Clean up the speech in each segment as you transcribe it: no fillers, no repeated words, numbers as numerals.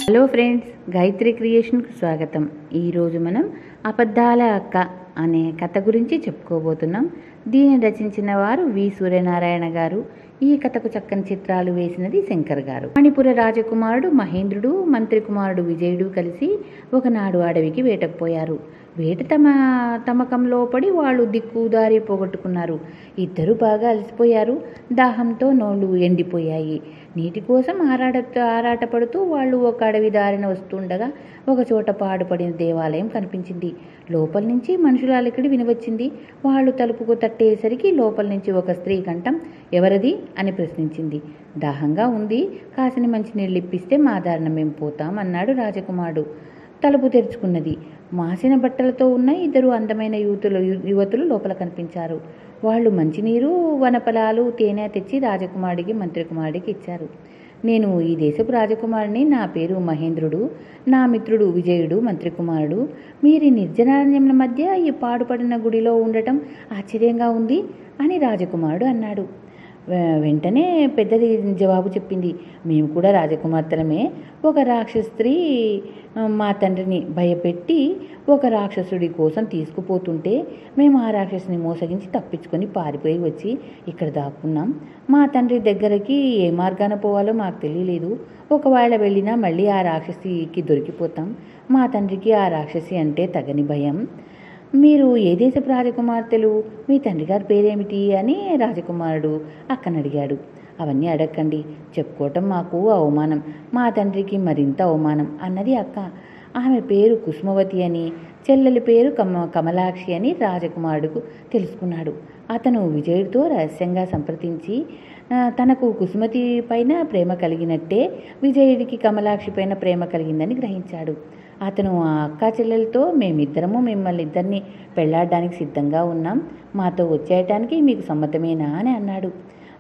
Hello friends, Gayatri క్రియేషన్కు స్వాగతం. ఈరోజు మనం అబద్ధాల అక్క అనే కథ గురించి చెప్పుకోబోతున్నాం. దీన్ని రచించిన వారు వి సూర్యనారాయణ గారు. ఈ కథకు చక్కని చిత్రాలు వేసినది శంకర్ గారు. మణిపుర రాజకుమారుడు మహేంద్రుడు, మంత్రి కుమారుడు విజయుడు కలిసి ఒకనాడు అడవికి వేటకుపోయారు. వేట తమకంలో పడి వాళ్ళు దిక్కుదారి పోగొట్టుకున్నారు. ఇద్దరు బాగా అలసిపోయారు. దాహంతో నోళ్ళు ఎండిపోయాయి. నీటి కోసం ఆరాటపడుతూ వాళ్ళు ఒక అడవి దారిన వస్తుండగా ఒక చోట పాడుపడిన దేవాలయం కనిపించింది. లోపల నుంచి మనుషుల అలికిడి వినవచ్చింది. వాళ్ళు తలుపుకు తట్టేసరికి లోపల నుంచి ఒక స్త్రీ కంఠం, "ఎవరది?" అని ప్రశ్నించింది. "దాహంగా ఉంది, కాసిన మంచినీళ్ళు ఇప్పిస్తే మా దారిన మేము పోతాం" అన్నాడు రాజకుమారుడు. తలుపు తెరుచుకున్నది. మాసిన బట్టలతో ఉన్న ఇద్దరు అందమైన యువతులు లోపల కనిపించారు. వాళ్ళు మంచినీరు, వనపలాలు, తేనె తెచ్చి రాజకుమారుడికి, మంత్రి కుమారుడికి ఇచ్చారు. "నేను ఈ దేశపు రాజకుమారుని. నా పేరు మహేంద్రుడు. నా మిత్రుడు విజయుడు, మంత్రి కుమారుడు. మీరు నిర్జనారణ్యముల మధ్య ఈ పాడుపడిన గుడిలో ఉండటం ఆశ్చర్యంగా ఉంది" అని రాజకుమారుడు అన్నాడు. వెంటనే పెద్దది జవాబు చెప్పింది, "మేము కూడా రాజకుమార్తెలమే. ఒక రాక్షస స్త్రీ మా తండ్రిని భయపెట్టి ఒక రాక్షసుడి కోసం తీసుకుపోతుంటే మేము ఆ రాక్షసుని మోసగించి తప్పించుకొని పారిపోయి వచ్చి ఇక్కడ దాక్కున్నాం. మా తండ్రి దగ్గరికి ఏ మార్గాన పోవాలో మాకు తెలియలేదు. ఒకవేళ వెళ్ళినా మళ్ళీ ఆ రాక్షసికి దొరికిపోతాం. మా తండ్రికి ఆ రాక్షసి అంటే తగని భయం. మీరు ఏ దేశపు రాజకుమార్తెలు? మీ తండ్రి గారి పేరేమిటి?" అని రాజకుమారుడు అక్కను అడిగాడు. "అవన్నీ అడగండి, చెప్పుకోవటం మాకు అవమానం. మా తండ్రికి మరింత అవమానం" అన్నది అక్క. ఆమె పేరు కుసుమవతి అని, చెల్లెలి పేరు కమలాక్షి అని రాజకుమారుడుకు తెలుసుకున్నాడు. అతను విజయుడితో రహస్యంగా సంప్రదించి తనకు కుసుమతి పైన ప్రేమ కలిగినట్టే విజయుడికి కమలాక్షి పైన ప్రేమ కలిగిందని గ్రహించాడు. అతను ఆ అక్క చెల్లెలతో, "మేమిద్దరము మిమ్మల్ని ఇద్దరిని పెళ్లాడడానికి సిద్ధంగా ఉన్నాం. మాతో వచ్చేయటానికి మీకు సమ్మతమేనా?" అని అన్నాడు.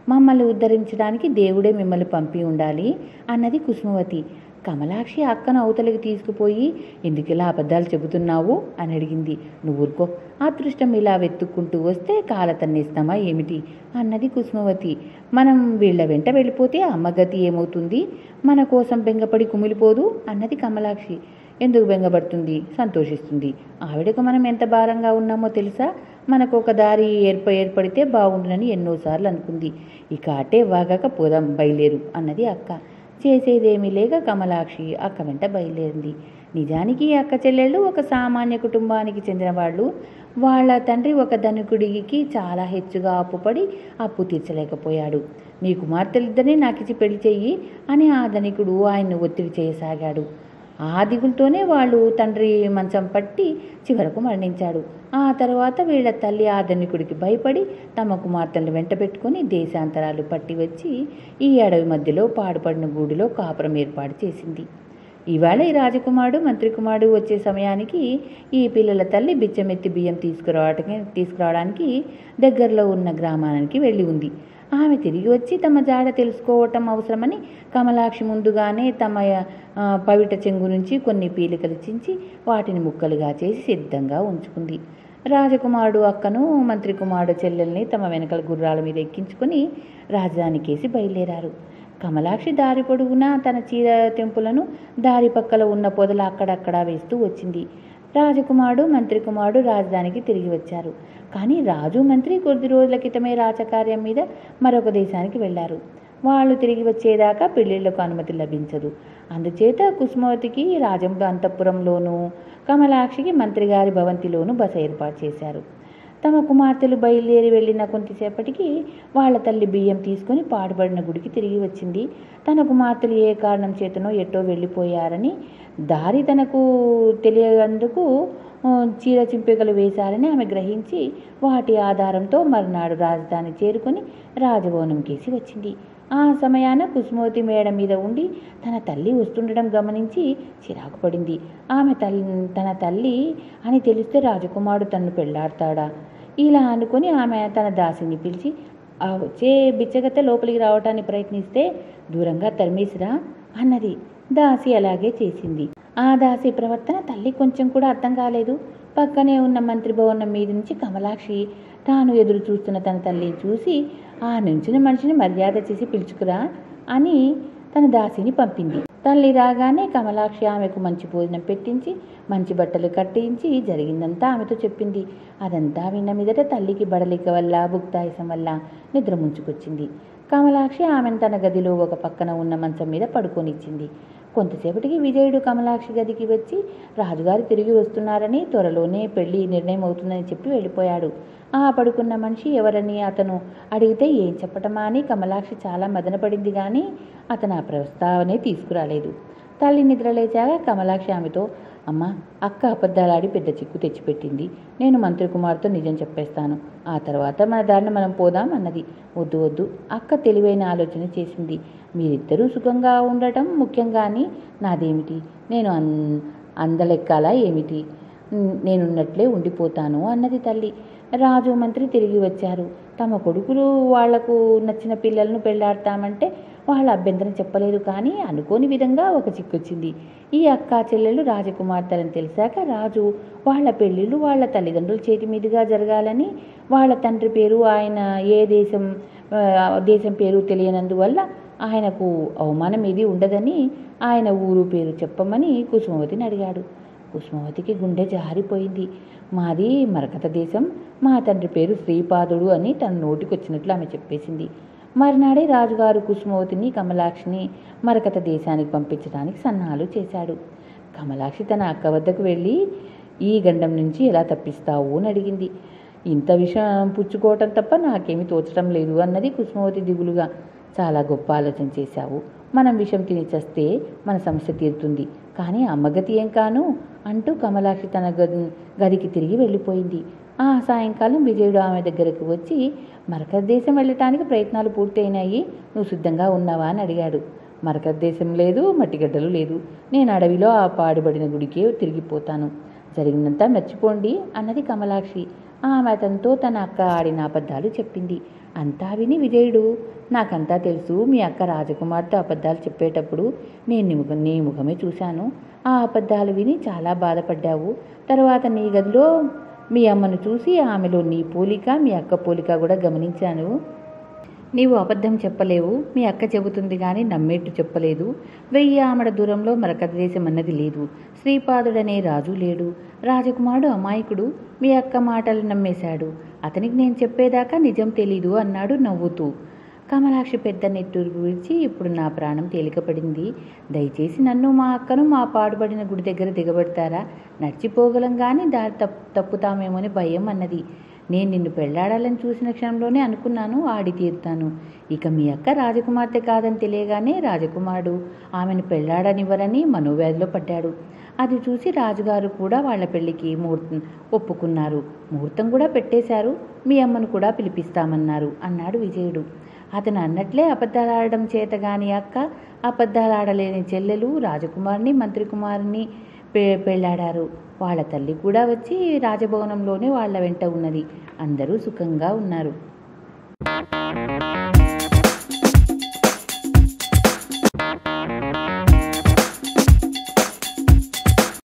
"మమ్మల్ని ఉద్ధరించడానికి దేవుడే మిమ్మల్ని పంపి ఉండాలి" అన్నది కుసుమవతి. కమలాక్షి అక్కను అవతలికి తీసుకుపోయి, "ఎందుకు ఇలా అబద్ధాలు చెబుతున్నావు?" అని అడిగింది. "నువ్వురుకో, అదృష్టం ఇలా వెతుక్కుంటూ వస్తే కాల తన్నేస్తామా ఏమిటి?" అన్నది కుసుమవతి. "మనం వీళ్ల వెంట వెళ్ళిపోతే అమ్మగతి ఏమవుతుంది? మన కోసం బెంగపడి కుమిలిపోదు" అన్నది కమలాక్షి. "ఎందుకు బెంగపడుతుంది? సంతోషిస్తుంది. ఆవిడకు మనం ఎంత భారంగా ఉన్నామో తెలుసా? మనకు ఒక దారి ఏర్పడితే బాగుండునని ఎన్నోసార్లు అనుకుంది. ఇక అటే వాగాక పోదాం, బయలుదేరు" అన్నది అక్క. చేసేదేమీ లేక కమలాక్షి అక్క వెంట బయలుదేరింది. నిజానికి అక్క చెల్లెళ్ళు ఒక సామాన్య కుటుంబానికి చెందిన వాళ్ళు. వాళ్ళ తండ్రి ఒక ధనికుడికి చాలా హెచ్చుగా అప్పుపడి అప్పు తీర్చలేకపోయాడు. "మీ కుమార్తెలిద్దరినీ నాకిచ్చి పెళ్లి చెయ్యి" అని ఆ ధనికుడు ఆయన్ను ఒత్తిడి చేయసాగాడు. ఆ దిగులతోనే వాళ్ళు తండ్రి మంచం పట్టి చివరకు మరణించాడు. ఆ తర్వాత వీళ్ల తల్లి ఆ ధనికుడికి భయపడి తమ కుమార్తెలను వెంట పెట్టుకుని దేశాంతరాలు పట్టి వచ్చి ఈ అడవి మధ్యలో పాడుపడిన గూడిలో కాపురం ఏర్పాటు చేసింది. ఇవాళ ఈ రాజకుమారుడు, మంత్రి కుమారుడు వచ్చే సమయానికి ఈ పిల్లల తల్లి బిచ్చమెత్తి బియ్యం తీసుకురావడానికి దగ్గరలో ఉన్న గ్రామానికి వెళ్ళి ఉంది. ఆమె తిరిగి వచ్చి తమ జాడ తెలుసుకోవటం అవసరమని కమలాక్షి ముందుగానే తమ పవిట చెంగు నుంచి కొన్ని పీలికలు చించి వాటిని ముక్కలుగా చేసి సిద్ధంగా ఉంచుకుంది. రాజకుమారుడు అక్కను, మంత్రి కుమారుడు చెల్లెల్ని తమ వెనకల గుర్రాల మీద ఎక్కించుకొని రాజధానికేసి బయలుదేరారు. కమలాక్షి దారి పొడుగునా తన చీర తెంపులను దారి పక్కల ఉన్న పొదలు అక్కడక్కడా వేస్తూ వచ్చింది. రాజకుమారుడు, మంత్రి కుమారుడు రాజధానికి తిరిగి వచ్చారు. కానీ రాజు, మంత్రి కొద్ది రోజుల క్రితమే రాజకార్యం మీద మరొక దేశానికి వెళ్లారు. వాళ్ళు తిరిగి వచ్చేదాకా పెళ్లిళ్లకు అనుమతి లభించదు. అందుచేత కుసుమవతికి అంతఃపురంలోనూ, కమలాక్షికి మంత్రిగారి భవంతిలోనూ బస ఏర్పాటు చేశారు. తమ కుమార్తెలు బయలుదేరి వెళ్ళిన కొంతసేపటికి వాళ్ళ తల్లి బియ్యం తీసుకుని పాడుపడిన గుడికి తిరిగి వచ్చింది. తన కుమార్తెలు ఏ కారణం చేతనో ఎటో వెళ్ళిపోయారని, దారి తనకు తెలియందుకు చీర చింపికలు వేశారని ఆమె గ్రహించి వాటి ఆధారంతో మర్నాడు రాజధాని చేరుకొని రాజభవనం కేసి వచ్చింది. ఆ సమయాన కుసుమవతి మేడ మీద ఉండి తన తల్లి వస్తుండడం గమనించి చిరాకు పడింది. ఆమె తన తల్లి అని తెలిస్తే రాజకుమారుడు తన్ను పెళ్లాడతాడా? ఇలా అనుకుని ఆమె తన దాసిని పిలిచి, "ఆ వచ్చే బిచ్చగత్తె లోపలికి రావటానికి ప్రయత్నిస్తే దూరంగా తరిమేసిరా" అన్నది. దాసి అలాగే చేసింది. ఆ దాసి ప్రవర్తన తల్లి కొంచెం కూడా అర్థం కాలేదు. పక్కనే ఉన్న మంత్రి భవనం మీద నుంచి కమలాక్షి తాను ఎదురు చూస్తున్న తన తల్లిని చూసి, "ఆ నుంచిన మనిషిని మర్యాద చేసి పిలుచుకురా" అని తన దాసిని పంపింది. తల్లి రాగానే కమలాక్షి ఆమెకు మంచి భోజనం పెట్టించి మంచి బట్టలు కట్టించి జరిగిందంతా ఆమెతో చెప్పింది. అదంతా విన్న మీదట తల్లికి బడలిక వల్ల భుక్తాయసం వల్ల నిద్ర ముంచుకొచ్చింది. కమలాక్షి ఆమెను తన గదిలో ఒక పక్కన ఉన్న మంచం మీద పడుకొనిచ్చింది. కొంతసేపటికి విజయుడు కమలాక్షి గదికి వచ్చి రాజుగారు తిరిగి వస్తున్నారని, త్వరలోనే పెళ్లి నిర్ణయం అవుతుందని చెప్పి వెళ్ళిపోయాడు. ఆ పడుకున్న మనిషి ఎవరని అతను అడిగితే ఏం చెప్పటమా అని కమలాక్షి చాలా మదనపడింది. కానీ అతను ఆ ప్రస్తావనే తీసుకురాలేదు. తల్లి నిద్రలేచాక కమలాక్షి ఆమెతో, అమ్మ, అక్క అబద్ధాలాడి పెద్ద చిక్కు తెచ్చిపెట్టింది. నేను మంత్రి కుమార్తో నిజం చెప్పేస్తాను. ఆ తర్వాత మన దారిని మనం పోదాం అన్నది. వద్దు వద్దు, అక్క తెలివైన ఆలోచన చేసింది. మీరిద్దరూ సుఖంగా ఉండటం ముఖ్యం, కానీ నాదేమిటి? నేను అందలెక్కాలా ఏమిటి? నేనున్నట్లే ఉండిపోతాను అన్నది తల్లి. రాజు మంత్రి తిరిగి వచ్చారు. తమ కొడుకులు వాళ్లకు నచ్చిన పిల్లలను పెళ్లాడతామంటే వాళ్ళ అభ్యంతరం చెప్పలేదు. కానీ అనుకోని విధంగా ఒక చిక్కొచ్చింది. ఈ అక్కా చెల్లెలు రాజకుమార్తెలని తెలిసాక రాజు వాళ్ళ పెళ్ళిళ్ళు వాళ్ళ తల్లిదండ్రుల చేతి మీదుగా జరగాలని, వాళ్ళ తండ్రి పేరు ఆయన ఏ దేశం పేరు తెలియనందువల్ల ఆయనకు అవమానం ఏది ఉండదని ఆయన ఊరు పేరు చెప్పమని కుసుమవతిని అడిగాడు. కుసుమవతికి గుండె జారిపోయింది. మాది మరకత దేశం, మా తండ్రి పేరు శ్రీపాదుడు అని తన నోటికొచ్చినట్లు ఆమె చెప్పేసింది. మరునాడే రాజుగారు కుసుమవతిని కమలాక్షిని మరకత దేశానికి పంపించడానికి సన్నాహాలు చేశాడు. కమలాక్షి తన అక్క వద్దకు వెళ్ళి ఈ గండం నుంచి ఎలా తప్పిస్తావు అని అడిగింది. ఇంత విషయం పుచ్చుకోవటం తప్ప నాకేమీ తోచడం లేదు అన్నది కుసుమవతి దిగులుగా. చాలా గొప్ప ఆలోచన చేశావు. మనం విషం తిని చస్తే మన సమస్య తీరుతుంది. కానీ అమ్మగతి ఏం కాను అంటూ కమలాక్షి తన గదికి తిరిగి వెళ్ళిపోయింది. ఆ సాయంకాలం విజయుడు ఆమె దగ్గరకు వచ్చి, మరకత దేశం వెళ్ళటానికి ప్రయత్నాలు పూర్తయినాయి, నువ్వు సిద్ధంగా ఉన్నావా అని అడిగాడు. మరకత దేశం లేదు, మట్టిగడ్డలు లేదు. నేను అడవిలో ఆ పాడుబడిన గుడికే తిరిగిపోతాను. జరిగినంతా మర్చిపోండి అన్నది కమలాక్షి. ఆమె అతనితో తన అక్క ఆడిన అబద్ధాలు చెప్పింది. అంతా విని విజయుడు, నాకంతా తెలుసు. మీ అక్క రాజకుమార్తో అబద్ధాలు చెప్పేటప్పుడు నేను నీ ముఖమే చూశాను. ఆ అబద్ధాలు విని చాలా బాధపడ్డావు. తర్వాత నీ గదిలో మీ అమ్మను చూసి ఆమెలో నీ పోలిక, మీ అక్క పోలిక కూడా గమనించాను. నీవు అబద్ధం చెప్పలేవు. మీ అక్క చెబుతుంది కానీ నమ్మేట్టు చెప్పలేదు. 1000 ఆమడ దూరంలో మరకత దేశం అన్నది లేదు. శ్రీపాదుడనే రాజు లేడు. రాజకుమారుడు అమాయకుడు. మీ అక్క మాటలు నమ్మేశాడు. అతనికి నేను చెప్పేదాకా నిజం తెలీదు అన్నాడు నవ్వుతూ. కమలాక్షి పెద్ద నెట్టూరు విడిచి, ఇప్పుడు నా ప్రాణం తేలికపడింది. దయచేసి నన్ను మా అక్కను మా పాడుబడిన గుడి దగ్గర దిగబెడతారా? నడిచిపోగలం కానీ దారి తప్పుతామేమోని భయం అన్నది. నేను నిన్ను పెళ్లాడాలని చూసిన క్షణంలోనే అనుకున్నాను, ఆడి తీరుతాను. ఇక మీ అక్క రాజకుమార్తె కాదని తెలియగానే రాజకుమారుడు ఆమెను పెళ్లాడనివ్వరని మనోవ్యాధిలో పడ్డాడు. అది చూసి రాజుగారు కూడా వాళ్ళ పెళ్లికి ముహూర్తం ఒప్పుకున్నారు. ముహూర్తం కూడా పెట్టేశారు. మీ అమ్మను కూడా పిలిపిస్తామన్నారు అన్నాడు విజయుడు. అతను అన్నట్లే అబద్ధాలాడడం చేతగాని అక్క, అబద్ధాలాడలేని చెల్లెలు రాజకుమారిని మంత్రి కుమారుని పెళ్లాడారు. వాళ్ళ తల్లి కూడా వచ్చి రాజభవనంలోనే వాళ్ళ వెంట ఉన్నది. అందరూ సుఖంగా ఉన్నారు.